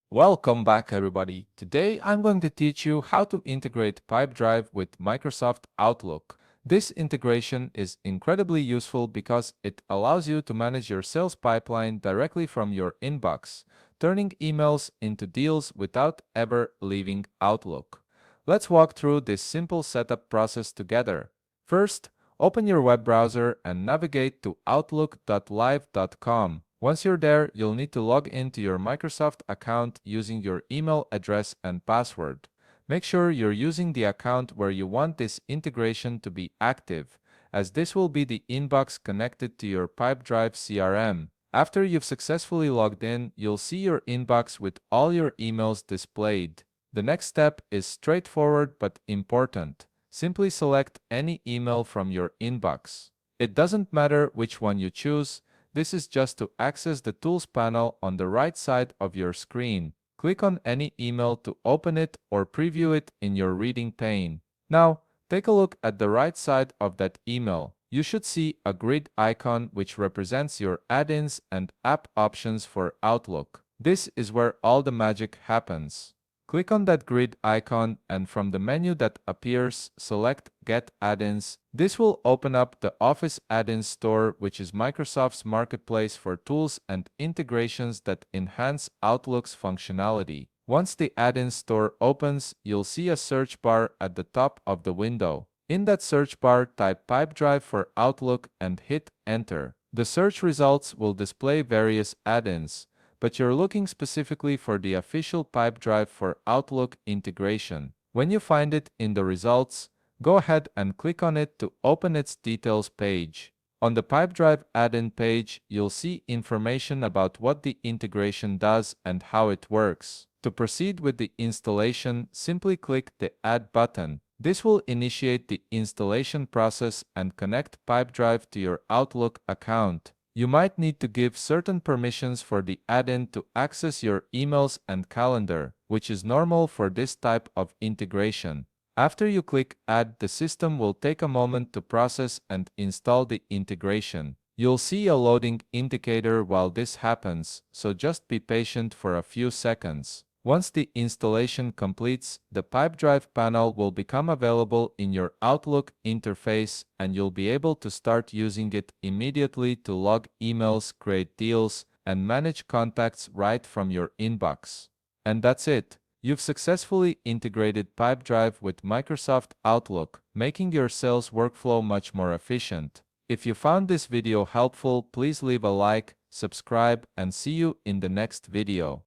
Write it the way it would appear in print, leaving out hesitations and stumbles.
Welcome back, everybody. Today I'm going to teach you how to integrate Pipedrive with Microsoft Outlook. This integration is incredibly useful because it allows you to manage your sales pipeline directly from your inbox, turning emails into deals without ever leaving Outlook. Let's walk through this simple setup process together. First, open your web browser and navigate to outlook.live.com. Once you're there, you'll need to log into your Microsoft account using your email address and password. Make sure you're using the account where you want this integration to be active, as this will be the inbox connected to your Pipedrive CRM. After you've successfully logged in, you'll see your inbox with all your emails displayed. The next step is straightforward but important. Simply select any email from your inbox. It doesn't matter which one you choose. This is just to access the Tools panel on the right side of your screen. Click on any email to open it or preview it in your reading pane. Now, take a look at the right side of that email. You should see a grid icon which represents your add-ins and app options for Outlook. This is where all the magic happens. Click on that grid icon and from the menu that appears, select Get Add-ins. This will open up the Office Add-ins Store, which is Microsoft's marketplace for tools and integrations that enhance Outlook's functionality. Once the Add-ins Store opens, you'll see a search bar at the top of the window. In that search bar, type Pipedrive for Outlook and hit Enter. The search results will display various add-ins, but you're looking specifically for the official Pipedrive for Outlook integration. When you find it in the results, go ahead and click on it to open its details page. On the Pipedrive add-in page, you'll see information about what the integration does and how it works. To proceed with the installation, simply click the Add button. This will initiate the installation process and connect Pipedrive to your Outlook account. You might need to give certain permissions for the add-in to access your emails and calendar, which is normal for this type of integration. After you click Add, the system will take a moment to process and install the integration. You'll see a loading indicator while this happens, so just be patient for a few seconds. Once the installation completes, the Pipedrive panel will become available in your Outlook interface and you'll be able to start using it immediately to log emails, create deals, and manage contacts right from your inbox. And that's it. You've successfully integrated Pipedrive with Microsoft Outlook, making your sales workflow much more efficient. If you found this video helpful, please leave a like, subscribe, and see you in the next video.